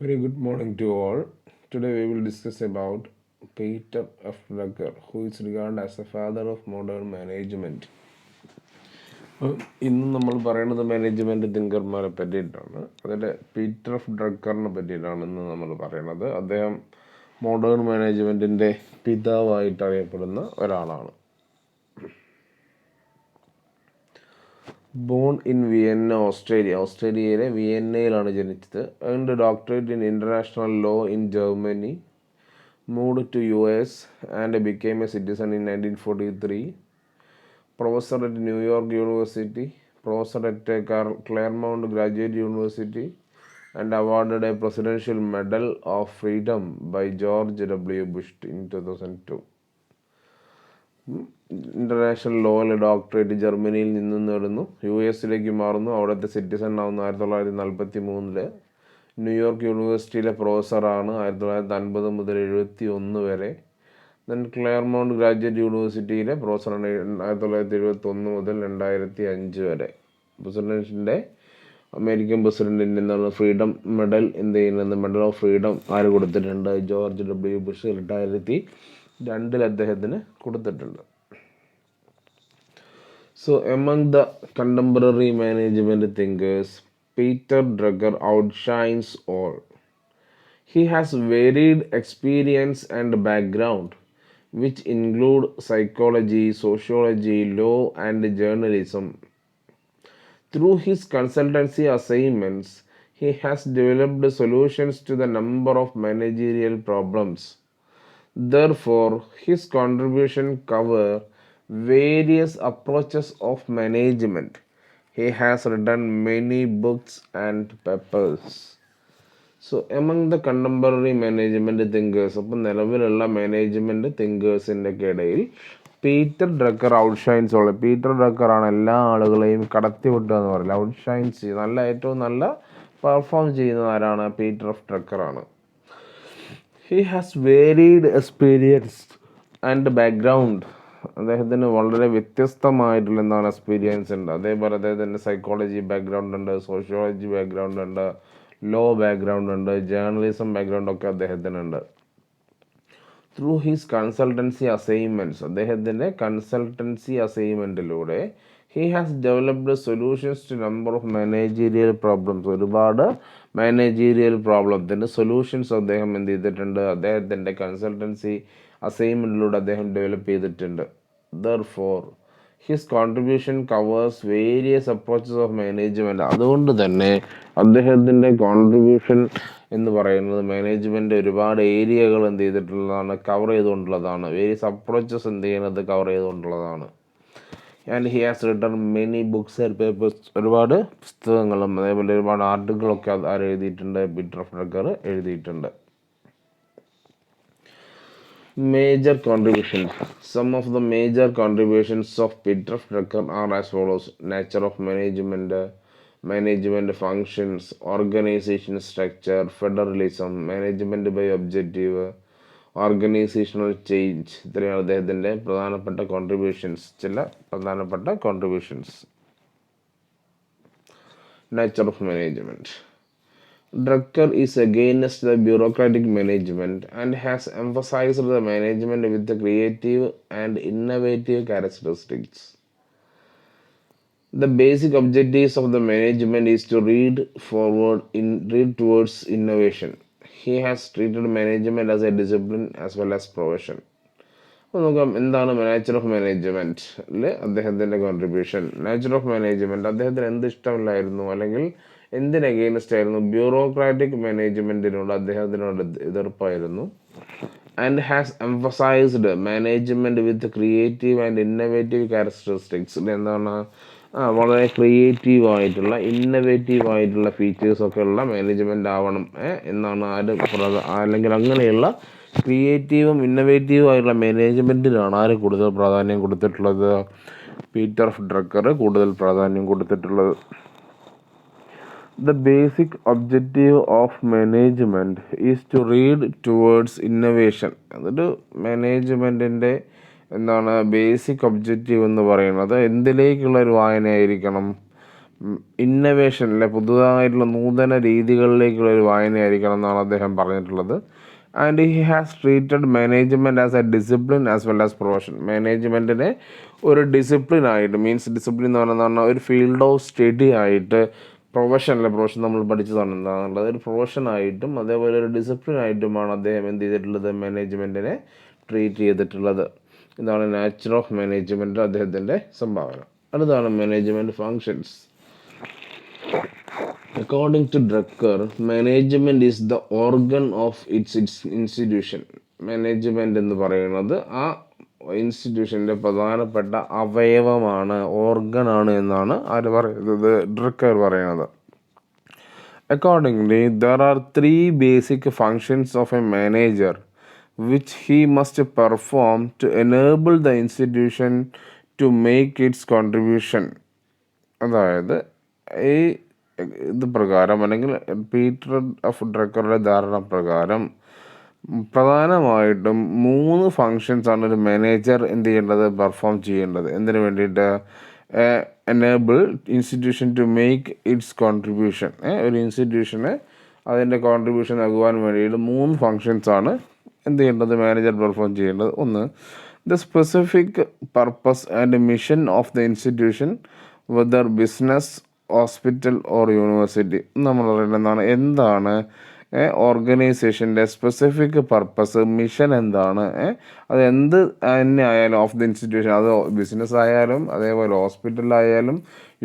Very good morning to all. Today we will discuss about Peter F. Drucker, who is regarded as the father of modern management. ഇന്ന് നമ്മൾ പറയുന്നത് management തിങ്കർമാരെ പറ്റിയിട്ടാണ്. അതിൽ Peter F ഡ്രക്കറിനെ പറ്റിയിട്ടാണ് ഇന്ന് നമ്മൾ പറയുന്നത്. അദ്ദേഹം മോഡേൺ മാനേജ്മെൻറ്റിൻ്റെ പിതാവായിട്ട് അറിയപ്പെടുന്ന ഒരാളാണ്. ബോൺ ഇൻ വിയന്ന, ഓസ്ട്രേലിയയിലെ വിയന്നയിലാണ് ജനിച്ചത്. Earned doctorate in international law in Germany. Moved to US and became a citizen in 1943. Professor at New York University, professor at Claremont Graduate University, and awarded a Presidential Medal of Freedom by George W. Bush in 2002. International ലോയിൽ doctorate ജർമ്മനിയിൽ നിന്ന് നേടുന്നു, US മാറുന്നു, അവിടുത്തെ citizen ആവുന്നു 1943. New York യൂണിവേഴ്സിറ്റിയിലെ പ്രൊഫസറാണ് 1950 മുതൽ 71 വരെ. ദെൻ ക്ലെയർമൗണ്ട് ഗ്രാജുവേറ്റ് യൂണിവേഴ്സിറ്റിയിലെ പ്രൊഫസറാണ് 1971 മുതൽ 2005 വരെ. പ്രസിഡൻറ്റിൻ്റെ അമേരിക്കൻ പ്രസിഡൻറ്റിൻ്റെ എന്താണ് ഫ്രീഡം മെഡൽ എന്ത് ചെയ്യുന്നത്, മെഡൽ ഓഫ് ഫ്രീഡം ആര് കൊടുത്തിട്ടുണ്ട്? George W. ബുഷ് 2002 അദ്ദേഹത്തിന് കൊടുത്തിട്ടുണ്ട്. So among the contemporary management thinkers, Peter Drucker outshines all. He has varied experience and background, which include psychology, sociology, law, and journalism. Through his consultancy assignments, he has developed solutions to the number of managerial problems. Therefore, his contribution cover various approaches of management. He has written many books and papers. So among the contemporary management thinkers, അപ്പം നിലവിലുള്ള management തിങ്കേഴ്സിൻ്റെ ഇടയിൽ Peter Drucker ഔട്ട്ഷൈൻസ് ഉള്ളത്. Peter ഡ്രക്കറാണ് എല്ലാ ആളുകളെയും കടത്തിവിട്ടുക എന്ന് പറയുന്നത്. ഔട്ട്ഷൈൻസ് ചെയ്യുന്ന ഏറ്റവും നല്ല പെർഫോം ചെയ്യുന്നത് ആരാണ്? പീറ്റർ എഫ് ഡ്രക്കറാണ്. He has varied experience and background. അദ്ദേഹത്തിന് വളരെ വ്യത്യസ്തമായിട്ടുള്ള എക്സ്പീരിയൻസ് ഉണ്ട്. അതേപോലെ അദ്ദേഹത്തിൻ്റെ സൈക്കോളജി ബാക്ക്ഗ്രൗണ്ട് ഉണ്ട്, സോഷ്യോളജി ബാക്ക്ഗ്രൗണ്ട് ഉണ്ട്, ലോ ബാക്ക്ഗ്രൗണ്ട് ഉണ്ട്, ജേർണലിസം ബാക്ക്ഗ്രൗണ്ട് ഒക്കെ അദ്ദേഹത്തിനുണ്ട്. ത്രൂ ഹിസ് കൺസൾട്ടൻസി അസൈൻമെൻറ്റ്സ്, അദ്ദേഹത്തിൻ്റെ കൺസൾട്ടൻസി അസൈൻമെൻറ്റിലൂടെ he has developed solutions to number of managerial problems. ഒരുപാട് മാനേജീരിയൽ പ്രോബ്ലത്തിൻ്റെ സൊല്യൂഷൻസ് അദ്ദേഹം എന്ത് ചെയ്തിട്ടുണ്ട്? അദ്ദേഹത്തിൻ്റെ കൺസൾട്ടൻസി അസൈൻമെൻറ്റിലൂടെ അദ്ദേഹം ഡെവലപ്പ് ചെയ്തിട്ടുണ്ട്. Therefore his contribution covers various approaches of management. അതുകൊണ്ട് തന്നെ അദ്ദേഹത്തിൻ്റെ കോൺട്രിബ്യൂഷൻ എന്ന് പറയുന്നത് മാനേജ്മെൻറ്റ് ഒരുപാട് ഏരിയകൾ എന്ത് ചെയ്തിട്ടുള്ളതാണ്? കവർ ചെയ്തുകൊണ്ടുള്ളതാണ്. വേരിയസ് അപ്രോച്ചസ് എന്ത് ചെയ്യുന്നത്? കവർ ചെയ്തുകൊണ്ടുള്ളതാണ്. And he has written many books and papers. ഒരുപാട് പുസ്തകങ്ങളും അതേപോലെ ഒരുപാട് ആർട്ടിക്കിളൊക്കെ ആര് എഴുതിയിട്ടുണ്ട്? പീറ്റർ എഫ് ഡ്രക്കർ എഴുതിയിട്ടുണ്ട്. Major contributions. Some of the major contributions of Peter F. Drucker are as follows: nature of management, management functions, organization structure, federalism, management by objective, organizational change. ഇത്രയാണ് അദ്ദേഹത്തിൻ്റെ പ്രധാനപ്പെട്ട കോൺട്രിബ്യൂഷൻസ്. ചില പ്രധാനപ്പെട്ട contributions. Nature of management. Drucker is against the bureaucratic management and has emphasized the management with the creative and innovative characteristics. The basic objectives of the management is to lead towards innovation. He has treated management as a discipline as well as profession. അപ്പോൾ നോക്കാം എന്താണ് nature of മാനേജ്മെൻറ്റിൽ അദ്ദേഹത്തിൻ്റെ contribution. Nature of management, അദ്ദേഹത്തിന് എന്ത് ഇഷ്ടമില്ലായിരുന്നു അല്ലെങ്കിൽ എന്തിന് against ആയിരുന്നു? Bureaucratic മാനേജ്മെൻറ്റിനോട് അദ്ദേഹത്തിനോട് എതിർപ്പായിരുന്നു. And has emphasised management with creative and innovative characteristics. എന്താണ്? വളരെ ക്രിയേറ്റീവായിട്ടുള്ള ഇന്നോവേറ്റീവായിട്ടുള്ള ഫീച്ചേഴ്സൊക്കെ ഉള്ള മാനേജ്മെൻ്റ് ആവണം എന്നാണ് അല്ലെങ്കിൽ അങ്ങനെയുള്ള ക്രിയേറ്റീവും ഇന്നോവേറ്റീവും ആയിട്ടുള്ള മാനേജ്മെൻറ്റിനാണ് ആര് കൂടുതൽ പ്രാധാന്യം കൊടുത്തിട്ടുള്ളത്? പീറ്റർ എഫ് ഡ്രക്കർ കൂടുതൽ പ്രാധാന്യം കൊടുത്തിട്ടുള്ളത്. The basic objective of management is to lead towards innovation. അതൊരു മാനേജ്മെൻറ്റിൻ്റെ ബേസിക് ഒബ്ജക്റ്റീവ് എന്ന് പറയുന്നത് എന്തിലേക്കുള്ള ഒരു വായനയായിരിക്കണം? ഇന്നവേഷൻ അല്ലെ പുതുതായിട്ടുള്ള നൂതന രീതികളിലേക്കുള്ള ഒരു വായനയായിരിക്കണം എന്നാണ് അദ്ദേഹം പറഞ്ഞിട്ടുള്ളത്. And he has treated management as a discipline as well as profession. മാനേജ്മെൻറ്റിനെ ഒരു ഡിസിപ്ലിൻ ആയിട്ട്, മീൻസ് ഡിസിപ്ലിൻ എന്ന് പറഞ്ഞാൽ ഒരു ഫീൽഡ് ഓഫ് സ്റ്റഡി ആയിട്ട്, പ്രൊഫഷൻ നമ്മൾ പഠിച്ചതാണ് എന്താണെന്നുള്ളത്, ഒരു പ്രൊഫഷനായിട്ടും അതേപോലെ ഒരു ഡിസിപ്ലിൻ ആയിട്ടുമാണ് അദ്ദേഹം എന്ത് ചെയ്തിട്ടുള്ളത്, മാനേജ്മെൻറ്റിനെ ട്രീറ്റ് ചെയ്തിട്ടുള്ളത്. ഇതാണ് നാച്ചർ ഓഫ് മാനേജ്മെൻറ്റ് അദ്ദേഹത്തിൻ്റെ സംഭാവന. അടുത്താണ് management functions. According to Drucker, management is the organ of its institution. Management എന്ന് പറയുന്നത് ആ ഇൻസ്റ്റിറ്റ്യൂഷൻ്റെ പ്രധാനപ്പെട്ട അവയവമാണ്, ഓർഗനാണ് എന്നാണ് ആര് പറയുന്നത്, ഡ്രക്കർ പറയുന്നത്. Accordingly, there are three basic functions of a manager which he must perform to enable the institution to make its contribution. അതായത് ഈ ഇത് പ്രകാരം അല്ലെങ്കിൽ പീറ്റർ ഓഫ് ഡ്രക്കറുടെ ധാരണ പ്രകാരം പ്രധാനമായിട്ടും 3 ഫങ്ഷൻസാണ് ഒരു മാനേജർ എന്ത് ചെയ്യേണ്ടത്, പെർഫോം ചെയ്യേണ്ടത്. എന്തിനു വേണ്ടിയിട്ട്, enable institution to make its contribution. ഒരു ഇൻസ്റ്റിറ്റ്യൂഷന് അതിൻ്റെ കോൺട്രിബ്യൂഷൻ നൽകുവാൻ വേണ്ടിയിട്ട് 3 ഫങ്ഷൻസാണ് എന്ത് ചെയ്യേണ്ടത്, മാനേജർ പെർഫോം ചെയ്യേണ്ടത്. ഒന്ന്, the specific purpose and mission of the institution, whether business, hospital or university. നമ്മൾ പറയുന്നത് എന്താണ് ഓർഗനൈസേഷൻ്റെ സ്പെസിഫിക് പർപ്പസ്, മിഷൻ എന്താണ്, അത് എന്ത് തന്നെ ആയാലും ഓഫ് ദി ഇൻസ്റ്റിറ്റ്യൂഷൻ, അത് ബിസിനസ് ആയാലും അതേപോലെ ഹോസ്പിറ്റലായാലും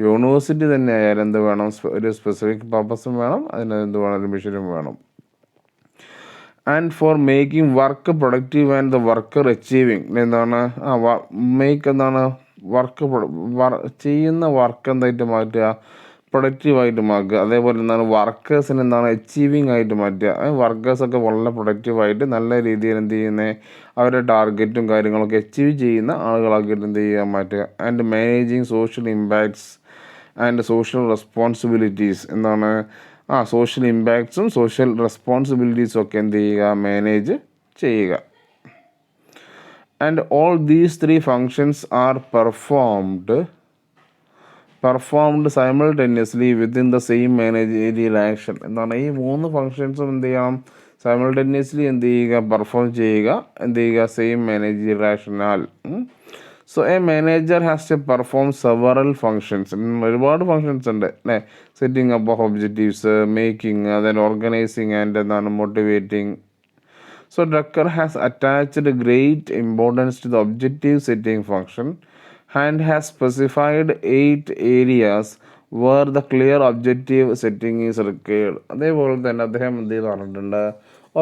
യൂണിവേഴ്സിറ്റി തന്നെ ആയാലും എന്ത് വേണം, ഒരു സ്പെസിഫിക് പർപ്പസും വേണം, അതിന് എന്ത് വേണം, ഒരു മിഷനും വേണം. And for making work productive and the worker achieving. എന്താണ് മേക്ക് എന്താണ്, വർക്ക് ചെയ്യുന്ന വർക്ക് എന്തായിട്ട് മാറ്റുക, പ്രൊഡക്റ്റീവായിട്ട് മാറ്റുക. അതേപോലെ എന്താണ് വർക്കേഴ്സിന് എന്താണ് അച്ചീവിങ് ആയിട്ട് മാറ്റുക. വർക്കേഴ്സൊക്കെ വളരെ പ്രൊഡക്റ്റീവായിട്ട് നല്ല രീതിയിൽ എന്ത് ചെയ്യുന്നത്, അവരുടെ ടാർഗറ്റും കാര്യങ്ങളൊക്കെ അച്ചീവ് ചെയ്യുന്ന ആളുകളാക്കിയിട്ട് എന്ത് ചെയ്യുക, മാറ്റുക. And managing social impacts and social responsibilities. എന്താണ് സോഷ്യൽ ഇമ്പാക്ട്സും സോഷ്യൽ റെസ്പോൺസിബിലിറ്റീസും ഒക്കെ എന്ത് ചെയ്യുക, മാനേജ് ചെയ്യുക. And all these 3 functions are performed simultaneously within the same managerial action. എന്താണ് ഈ 3 ഫങ്ഷൻസും എന്ത് ചെയ്യണം, സൈമൾട്ടേനിയസ്ലി എന്ത് ചെയ്യുക, പെർഫോം ചെയ്യുക, എന്ത് ചെയ്യുക, സെയിം മാനേജറിയൽ ആക്ഷനാൽ. So a manager has to perform several functions. ഒരുപാട് ഫങ്ഷൻസ് ഉണ്ട് അല്ലേ. Setting up of objectives, making, then organising and എന്താണ് motivating. So Drucker has attached great importance to the objective setting function and has specified 8 areas where the clear objective setting is required. അതേപോലെ തന്നെ അദ്ദേഹം എന്ത് ചെയ്ത് പറഞ്ഞിട്ടുണ്ട്,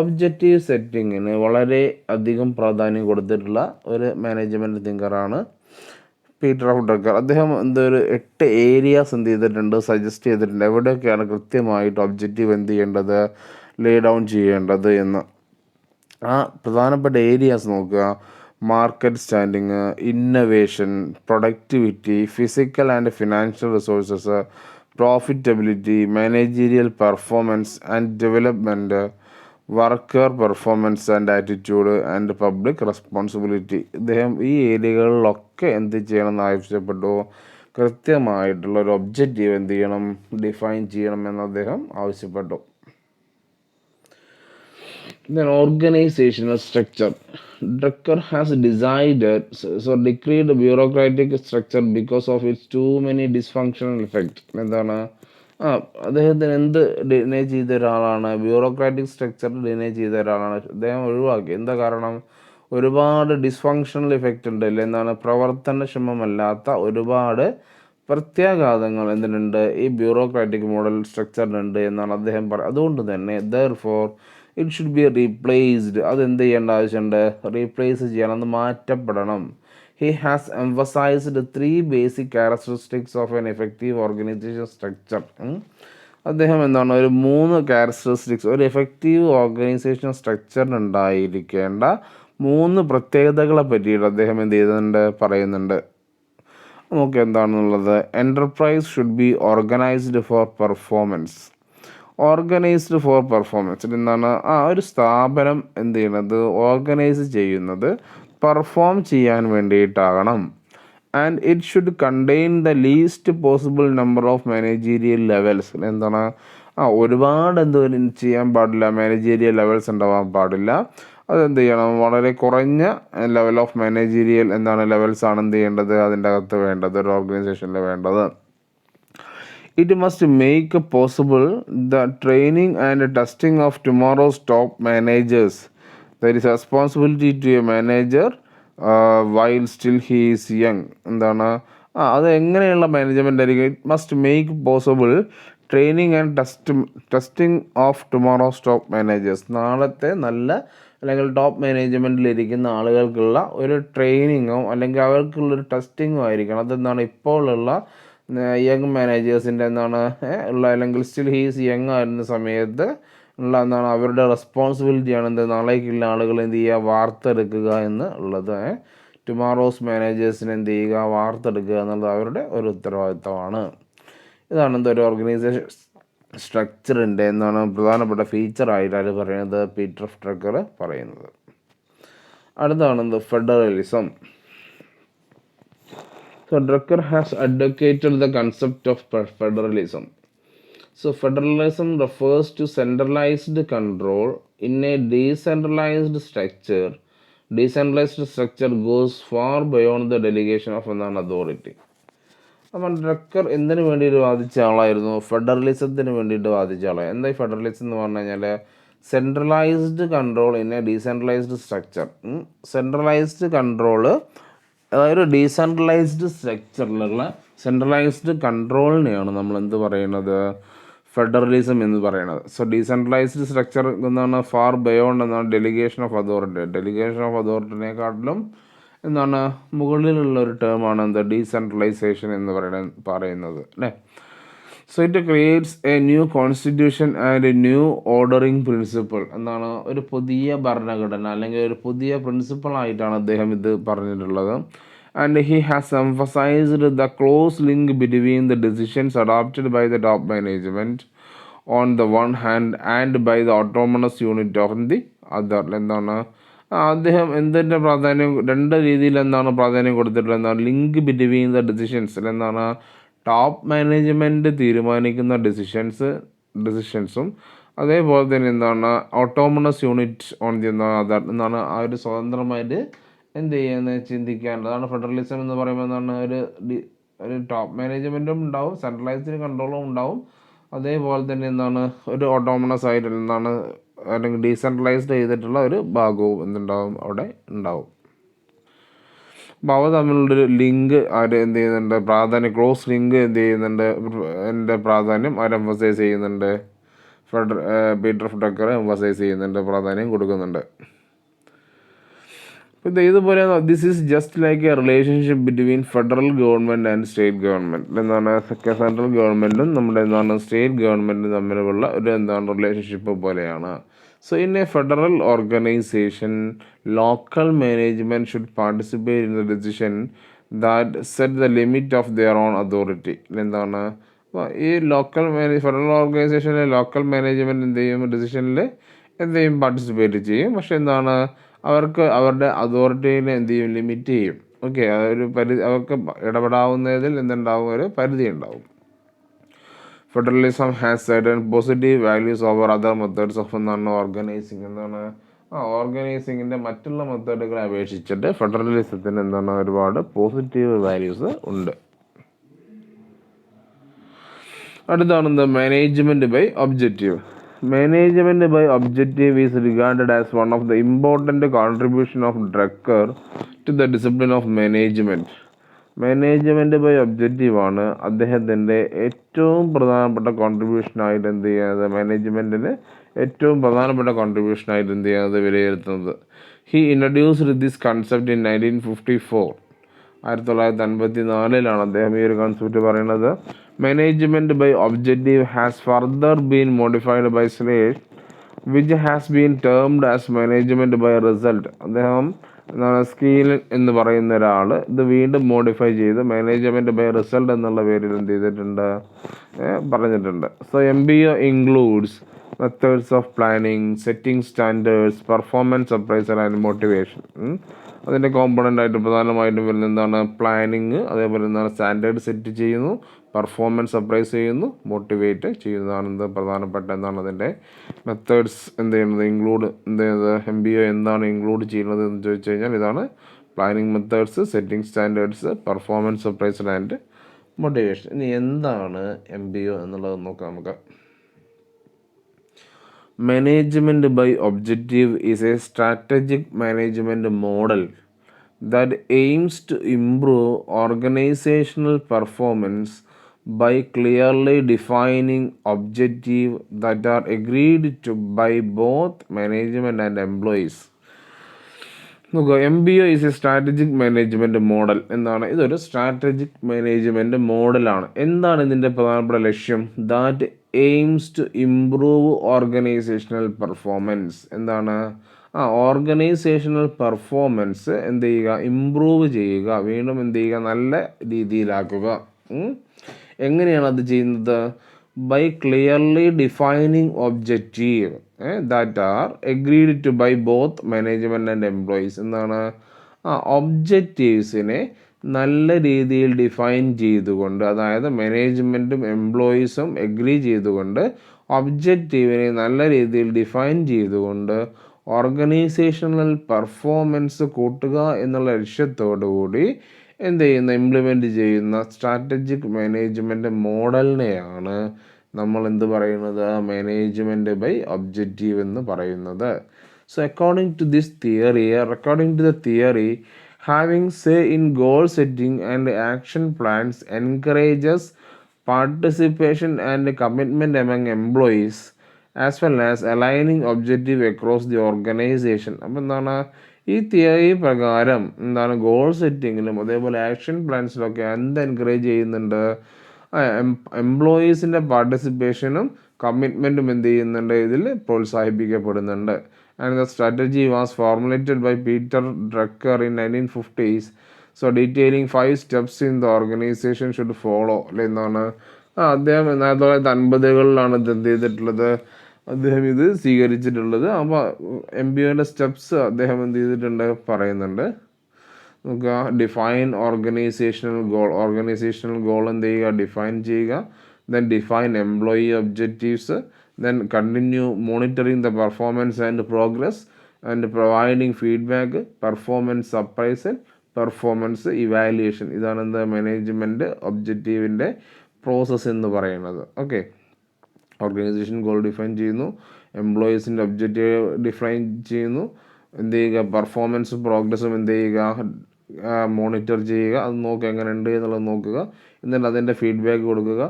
objective സെറ്റിങ്ങിന് വളരെ അധികം പ്രാധാന്യം കൊടുത്തിട്ടുള്ള ഒരു മാനേജ്മെൻറ്റ് തിങ്കറാണ് പീറ്റർ ഓഫ് ഡ്രക്കർ. അദ്ദേഹം എന്തൊരു 8 ഏരിയാസ് എന്ത് ചെയ്തിട്ടുണ്ട്, സജസ്റ്റ് ചെയ്തിട്ടുണ്ട്, എവിടെയൊക്കെയാണ് കൃത്യമായിട്ട് ഒബ്ജക്റ്റീവ് എന്ത് ചെയ്യേണ്ടത്, ലേ ഡൗൺ ചെയ്യേണ്ടത് എന്ന്. ആ പ്രധാനപ്പെട്ട ഏരിയാസ് നോക്കുക: market standing, innovation, productivity, physical and financial resources, profitability, managerial performance and development, worker performance and attitude and public responsibility. ഇദ്ദേഹം ഈ ഏരിയകളിലൊക്കെ എന്ത് ചെയ്യണമെന്ന് ആവശ്യപ്പെട്ടു, കൃത്യമായിട്ടുള്ള ഒരു ഒബ്ജക്റ്റീവ് എന്ത് ചെയ്യണം, ഡിഫൈൻ ചെയ്യണം എന്ന് അദ്ദേഹം ആവശ്യപ്പെട്ടു. Then organizational structure. Drucker has decreed bureaucratic structure because of its too many dysfunctional effect. എന്താണ് അദ്ദേഹത്തിന് എന്ത് ഡിനേ ചെയ്ത ഒരാളാണ്, ബ്യൂറോക്രാറ്റിക് സ്ട്രക്ചർ ഡിനേ ചെയ്ത ഒരാളാണ് അദ്ദേഹം ഒഴിവാക്കി. എന്താ കാരണം, ഒരുപാട് ഡിസ്ഫങ്ഷണൽ ഇഫക്റ്റ് ഉണ്ട് അല്ലേ, എന്താണ് പ്രവർത്തനക്ഷമമല്ലാത്ത ഒരുപാട് പ്രത്യാഘാതങ്ങൾ എന്തിനുണ്ട്, ഈ ബ്യൂറോക്രാറ്റിക് മോഡൽ സ്ട്രക്ചറിനുണ്ട് എന്നാണ് അദ്ദേഹം പറയുന്നത്. അതുകൊണ്ട് തന്നെ therefore it should be replaced. അതെന്ത് ചെയ്യേണ്ട ആവശ്യമുണ്ട്, റീപ്ലേസ് ചെയ്യണം, അത് മാറ്റപ്പെടണം. He has emphasized 3 basic characteristics of an effective organization structure. അദ്ദേഹം എന്താണ് ഒരു 3 ക്യാരക്ടറിസ്റ്റിക്സ്, ഒരു എഫക്റ്റീവ് ഓർഗനൈസേഷൻ സ്ട്രക്ചറിനുണ്ടായിരിക്കേണ്ട 3 പ്രത്യേകതകളെ പറ്റിയിട്ട് അദ്ദേഹം എന്ത് ചെയ്യുന്നുണ്ട്, പറയുന്നുണ്ട്. നമുക്ക് എന്താണെന്നുള്ളത്, enterprise should be organised for performance. Organised for performance എന്താണ്, ഒരു സ്ഥാപനം എന്ത് ചെയ്യുന്നത്, ഓർഗനൈസ് ചെയ്യുന്നത് പെർഫോം ചെയ്യാൻ വേണ്ടിയിട്ടാകണം. And it should contain the least possible number of managerial levels. എന്താണ് ഒരുപാട് ചെയ്യാൻ പാടില്ല, മാനേജീരിയൽ ലെവൽസ് ഉണ്ടാവാൻ പാടില്ല. അതെന്ത് ചെയ്യണം, വളരെ കുറഞ്ഞ ലെവൽ ഓഫ് മാനേജീരിയൽ ലെവൽസ് ആണ് എന്ത് ചെയ്യേണ്ടത്, അതിൻ്റെ അകത്ത് വേണ്ടത്, ഒരു ഓർഗനൈസേഷനിൽ വേണ്ടത്. It must make possible the training and testing of tomorrow's top managers. There is responsibility to a manager while still he is young. അത് എങ്ങനെയുള്ള മാനേജ്മെൻ്റ് ആയിരിക്കും? It must make possible training and testing of tomorrow's top managers. നാളത്തെ നല്ല അല്ലെങ്കിൽ top മാനേജ്മെൻറ്റിലിരിക്കുന്ന ആളുകൾക്കുള്ള ഒരു ട്രെയിനിങ്ങോ അല്ലെങ്കിൽ അവർക്കുള്ളൊരു ടെസ്റ്റിങ്ങോ ആയിരിക്കണം. ഇപ്പോഴുള്ള യങ് മാനേജേഴ്സിൻ്റെ ഉള്ള, അല്ലെങ്കിൽ സ്റ്റിൽ ഹീസ് യങ് ആയിരുന്ന സമയത്ത് ഉള്ള അവരുടെ റെസ്പോൺസിബിലിറ്റിയാണ് നാളേക്കുള്ള ആളുകൾ എന്ത് ചെയ്യുക, വാർത്തെടുക്കുക എന്നുള്ളത്. ടുമോറോസ് മാനേജേഴ്സിനെ എന്ത് ചെയ്യുക, വാർത്തെടുക്കുക എന്നുള്ളത് അവരുടെ ഒരു ഉത്തരവാദിത്തമാണ്. ഇതാണ് ഒരു ഓർഗനൈസേഷൻ സ്ട്രക്ചറിൻ്റെ പ്രധാനപ്പെട്ട ഫീച്ചറായിട്ടാണ് പറയുന്നത് പീറ്റർ ഡ്രക്കർ പറയുന്നത്. അടുത്താണ് federalism. So Drucker has advocated the concept of federalism. So federalism refers to centralized control in a decentralized structure. Decentralized structure goes far beyond the delegation of an authority. അപ്പം Drucker എന്തിനു വേണ്ടിയിട്ട് വാദിച്ച ആളായിരുന്നു? ഫെഡറലിസത്തിന് വേണ്ടിയിട്ട് വാദിച്ച ആളാണ്. എന്താ ഈ ഫെഡറലിസം എന്ന് പറഞ്ഞു കഴിഞ്ഞാൽ centralised control in a decentralised structure. Centralised control, അതായത് ഡീസെൻട്രലൈസ്ഡ് സ്ട്രക്ചറിലുള്ള സെൻട്രലൈസ്ഡ് കൺട്രോളിനെയാണ് നമ്മൾ എന്ത് പറയുന്നത്, ഫെഡറലിസം എന്ന് പറയുന്നത്. So decentralised structure far beyond delegation of authority. Delegation of അതോറിറ്റിനെക്കാട്ടിലും മുകളിലുള്ള ഒരു ടേമാണ് ഡീസെൻട്രലൈസേഷൻ എന്ന് പറയുന്നത് അല്ലേ. So it creates a new constitution and a new ordering principle. ഒരു പുതിയ ഭരണഘടന അല്ലെങ്കിൽ ഒരു പുതിയ പ്രിൻസിപ്പിളായിട്ടാണ് അദ്ദേഹം ഇത് പറഞ്ഞിട്ടുള്ളത്. And he has emphasised the close link between the decisions adopted by the top management on the one hand and by the autonomous unit of the other. അദ്ദേഹം എന്തിൻ്റെ പ്രാധാന്യം, രണ്ട് രീതിയിൽ പ്രാധാന്യം കൊടുത്തിട്ടുള്ളത്, link between the decisions. Top management തീരുമാനിക്കുന്ന ഡിസിഷൻസും അതേപോലെ തന്നെ autonomous unit on the other ആ ഒരു സ്വതന്ത്രമായിട്ട് എന്ത് ചെയ്യുന്നത് ചിന്തിക്കാനുള്ളതാണ് ഫെഡറലിസം എന്ന് പറയുമ്പോൾ. ഒരു ടോപ്പ് മാനേജ്മെൻറ്റും ഉണ്ടാവും, സെൻട്രലൈസ്ഡ് കൺട്രോളും ഉണ്ടാവും, അതേപോലെ തന്നെ ഒരു ഓട്ടോണമസ് ആയിട്ട് അല്ലെങ്കിൽ ഡീസെൻട്രലൈസ്ഡ് ചെയ്തിട്ടുള്ള ഒരു ഭാഗവും എന്തുണ്ടാവും അവിടെ ഉണ്ടാവും. അപ്പോൾ അവ തമ്മിലുള്ളൊരു ലിങ്ക് അവർ എന്ത് ചെയ്യുന്നുണ്ട്, പ്രാധാന്യം, ക്ലോസ് ലിങ്ക് എന്ത് ചെയ്യുന്നുണ്ട്, എൻ്റെ പ്രാധാന്യം അവർ എംഫസൈസ് ചെയ്യുന്നുണ്ട്. പീറ്റർ ഡ്രക്കർ എംഫസൈസ് ചെയ്യുന്നുണ്ട്, പ്രാധാന്യം കൊടുക്കുന്നുണ്ട്. ഇതുപോലെ this is just like A relationship between federal government and state government. Central ഗവൺമെൻറ്റും നമ്മുടെ സ്റ്റേറ്റ് ഗവൺമെൻറ്റും തമ്മിലുള്ള ഒരു റിലേഷൻഷിപ്പ് പോലെയാണ്. So in a federal organization, local management should participate in the decision that set the limit of their own authority. ഈ federal ഓർഗനൈസേഷനിലെ local management എന്ത് ചെയ്യും, ഡിസിഷനിൽ എന്ത് ചെയ്യും, പാർട്ടിസിപ്പേറ്റ് ചെയ്യും. പക്ഷെ അവർക്ക് അവരുടെ അതോറിറ്റീനെ എന്ത് ചെയ്യും, ലിമിറ്റ് ചെയ്യും. ഓക്കെ, ഒരു അവർക്ക് ഇടപെടാവുന്നതിൽ എന്തുണ്ടാവും, ഒരു പരിധി ഉണ്ടാവും. Federalism has certain positive values over other methods of organising. ഓർഗനൈസിങ്ങിൻ്റെ മറ്റുള്ള മെത്തേഡുകളെ അപേക്ഷിച്ചിട്ട് ഫെഡറലിസത്തിന് ഒരുപാട് പോസിറ്റീവ് വാല്യൂസ് ഉണ്ട്. അടുത്താണ് management by objective. Management by objective is regarded as one of the important contribution of Drucker to the discipline of management. Management by objective ആണ് അദ്ദേഹത്തിൻ്റെ ഏറ്റവും പ്രധാനപ്പെട്ട കോൺട്രിബ്യൂഷനായിട്ട് എന്ത് ചെയ്യുന്നത്, മാനേജ്മെൻറ്റിന് ഏറ്റവും പ്രധാനപ്പെട്ട കോൺട്രിബ്യൂഷനായിട്ട് എന്ത് ചെയ്യുന്നത്, വിലയിരുത്തുന്നത്. He introduced this concept in 1954. 1954 അദ്ദേഹം ഈ ഒരു കൺസെപ്റ്റ് പറയുന്നത്. Management by objective has further been modified by സ്ലേഷ് which has been termed as management by result. അദ്ദേഹം സ്കീൽ എന്ന് പറയുന്ന ഒരാൾ ഇത് വീണ്ടും മോഡിഫൈ ചെയ്ത് മാനേജ്മെൻറ്റ് ബൈ റിസൾട്ട് എന്നുള്ള പേരിൽ എന്ത് ചെയ്തിട്ടുണ്ട്, പറഞ്ഞിട്ടുണ്ട്. So MBA includes methods of planning, setting standards, performance appraisal and motivation. അതിൻ്റെ കോമ്പണൻ്റ് ആയിട്ട് പ്രധാനമായിട്ടും വരുന്ന എന്താണ് പ്ലാനിങ്, അതേപോലെ എന്താണ് സ്റ്റാൻഡേർഡ് സെറ്റ് ചെയ്യുന്നു, പെർഫോമൻസ് അപ്രൈസ് ചെയ്യുന്നു, മോട്ടിവേറ്റ് ചെയ്യുന്നതാണ് എന്ത് പ്രധാനപ്പെട്ട എന്താണ് അതിൻ്റെ മെത്തേഡ്സ് എന്ത് ചെയ്യുന്നത് ഇൻക്ലൂഡ് എന്ത് ചെയ്യുന്നത് MBO എന്താണ് ഇൻക്ലൂഡ് ചെയ്യുന്നത് എന്ന് ചോദിച്ചു കഴിഞ്ഞാൽ ഇതാണ് planning methods, setting standards, performance appraisal and motivation. ഇനി എന്താണ് MBO എന്നുള്ളത് നോക്കാം നമുക്ക്. Management by objective is a strategic management model that aims to improve organizational performance by clearly defining objectives that are agreed to by both management and employees. നോക്കുക, MBO is a strategic management model. എന്താണ് ഇതൊരു strategic management മോഡലാണ്. എന്താണ് ഇതിൻ്റെ പ്രധാനപ്പെട്ട ലക്ഷ്യം? That aims to improve organisational performance. എന്താണ് organisational performance എന്ത് ചെയ്യുക? ഇംപ്രൂവ് ചെയ്യുക, വീണ്ടും എന്ത് ചെയ്യുക? നല്ല രീതിയിലാക്കുക. എങ്ങനെയാണ് അത് ചെയ്യുന്നത്? by clearly defining objective that are agreed to by both management and employees. എന്താണ് ഒബ്ജക്റ്റീവ്സിനെ നല്ല രീതിയിൽ ഡിഫൈൻ ചെയ്തുകൊണ്ട്, അതായത് മാനേജ്മെൻറ്റും എംപ്ലോയീസും എഗ്രി ചെയ്തുകൊണ്ട് ഒബ്ജക്റ്റീവിനെ നല്ല രീതിയിൽ ഡിഫൈൻ ചെയ്തുകൊണ്ട് ഓർഗനൈസേഷണൽ പെർഫോമൻസ് കൂട്ടുക എന്നുള്ള ലക്ഷ്യത്തോടു കൂടി എന്ത് ചെയ്യുന്ന ഇംപ്ലിമെൻറ്റ് ചെയ്യുന്ന സ്ട്രാറ്റജിക് മാനേജ്മെൻറ്റ് മോഡലിനെയാണ് നമ്മൾ എന്ത് പറയുന്നത്? മാനേജ്മെൻറ്റ് ബൈ ഒബ്ജക്റ്റീവ് എന്ന് പറയുന്നത്. So according to the theory having say in goal setting and action plans encourages participation and commitment among employees as well as aligning objective across the organisation. അപ്പോൾ എന്താണ് ഈ theory പ്രകാരം എന്താണ് goal സെറ്റിങ്ങിലും അതേപോലെ action പ്ലാൻസിലൊക്കെ എന്ത് encourage ചെയ്യുന്നുണ്ട്? എംപ്ലോയീസിൻ്റെ പാർട്ടിസിപ്പേഷനും കമ്മിറ്റ്മെൻറ്റും എന്ത് ചെയ്യുന്നുണ്ട്? ഇതിൽ പ്രോത്സാഹിപ്പിക്കപ്പെടുന്നുണ്ട്. And the strategy was formulated by Peter Drucker in 1950s. So detailing 5 steps in the organisation should follow. അല്ലെ എന്താണ് അദ്ദേഹം 1950കളിലാണ് ഇത് എന്ത് ചെയ്തിട്ടുള്ളത്? അദ്ദേഹം ഇത് സ്വീകരിച്ചിട്ടുള്ളത്. അപ്പോൾ MBOയുടെ സ്റ്റെപ്സ് അദ്ദേഹം എന്ത് ചെയ്തിട്ടുണ്ട്? പറയുന്നുണ്ട്. നോക്കുക, ഡിഫൈൻ ഓർഗനൈസേഷണൽ ഗോൾ എന്ത് ചെയ്യുക? ഡിഫൈൻ ചെയ്യുക. Then define employee objectives. Then continue monitoring the performance and progress and providing feedback, performance appraisal, performance evaluation. ഇതാണ് എന്ത് മാനേജ്മെൻറ്റ് ഒബ്ജക്റ്റീവിൻ്റെ പ്രോസസ്സ് എന്ന് പറയുന്നത്. ഓക്കെ, ഓർഗനൈസേഷൻ ഗോൾ ഡിഫൈൻ ചെയ്യുന്നു, എംപ്ലോയീസിൻ്റെ ഒബ്ജക്റ്റീവ് ഡിഫൈൻ ചെയ്യുന്നു, എന്ത് ചെയ്യുക? പെർഫോമൻസും പ്രോഗ്രസ്സും എന്ത് ചെയ്യുക? മോണിറ്റർ ചെയ്യുക, അത് നോക്കുക എങ്ങനെ ഉണ്ട് എന്നുള്ളത് നോക്കുക. എന്നിട്ട് അതിൻ്റെ ഫീഡ്ബാക്ക് കൊടുക്കുക.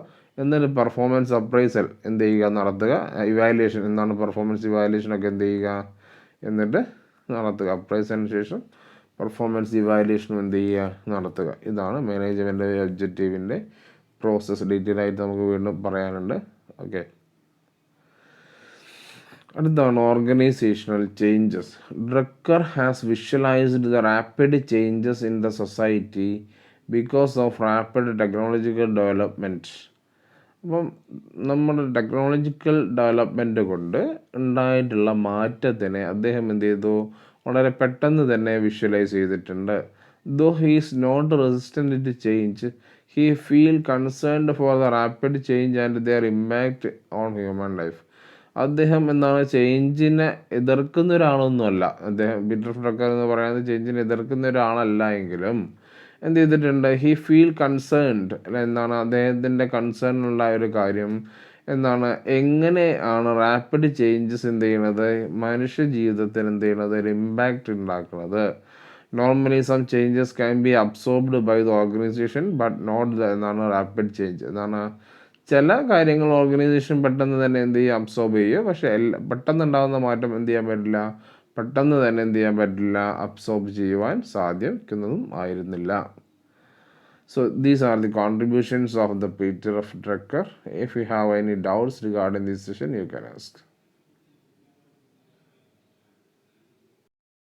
എന്നിട്ട് പെർഫോമൻസ് അപ്രൈസൽ എന്ത് ചെയ്യുക? നടത്തുക. ഇവാലുവേഷൻ എന്താണ്? പെർഫോമൻസ് ഇവാലുവേഷനൊക്കെ എന്ത് ചെയ്യുക? എന്നിട്ട് നടത്തുക. അപ്രൈസലിന് ശേഷം പെർഫോമൻസ് ഇവാലുവേഷനും എന്ത് ചെയ്യുക? നടത്തുക. ഇതാണ് മാനേജ്മെൻറ്റ് ഒബ്ജക്റ്റീവിൻ്റെ പ്രോസസ്സ്. ഡീറ്റെയിൽ ആയിട്ട് നമുക്ക് വീണ്ടും പറയാനുണ്ട്. ഓക്കെ, അടുത്താണ് organisational changes. Drucker has visualised the rapid changes in the society because of rapid technological development. അപ്പം നമ്മുടെ ടെക്നോളജിക്കൽ ഡെവലപ്മെൻറ്റ് കൊണ്ട് ഉണ്ടായിട്ടുള്ള മാറ്റത്തിനെ അദ്ദേഹം എന്ത് ചെയ്തു? വളരെ പെട്ടെന്ന് തന്നെ വിഷ്വലൈസ് ചെയ്തിട്ടുണ്ട്. Though he is not resistant to change, he feel concerned for the rapid change and their impact on human life. അദ്ദേഹം എന്താണ് ചേഞ്ചിനെ എതിർക്കുന്ന ഒരാളൊന്നുമല്ല. അദ്ദേഹം പീറ്റർ ഡ്രക്കർ എന്ന് പറയുന്നത് ചേഞ്ചിനെ എതിർക്കുന്ന ഒരാളല്ല എങ്കിലും എന്ത് ചെയ്തിട്ടുണ്ട്? He feel concerned. അല്ല, എന്താണ് അദ്ദേഹത്തിൻ്റെ കൺസേൺ ഉള്ള ഒരു കാര്യം എന്താണ്? എങ്ങനെയാണ് റാപ്പിഡ് ചേഞ്ചസ് എന്ത് ചെയ്യണത്? മനുഷ്യ ജീവിതത്തിൽ എന്ത് ചെയ്യണത്? ഒരു ഇമ്പാക്റ്റ് ഉണ്ടാക്കുന്നത്. Normally some changes can be absorbed by the organisation but not the എന്താണ് റാപ്പിഡ് ചേഞ്ച്. എന്താണ് ചില കാര്യങ്ങൾ ഓർഗനൈസേഷൻ പെട്ടെന്ന് തന്നെ എന്ത് ചെയ്യുക? അബ്സോർബ് ചെയ്യുക. പക്ഷേ പെട്ടെന്ന് ഉണ്ടാകുന്ന മാറ്റം എന്ത് ചെയ്യാൻ പറ്റില്ല? പെട്ടെന്ന് തന്നെ എന്ത് ചെയ്യാൻ പറ്റില്ല? അബ്സോർബ് ചെയ്യുവാൻ സാധിക്കുന്നതും ആയിരുന്നില്ല. So these are the contributions of the Peter of Drucker. If you have any doubts regarding this session, you can ask.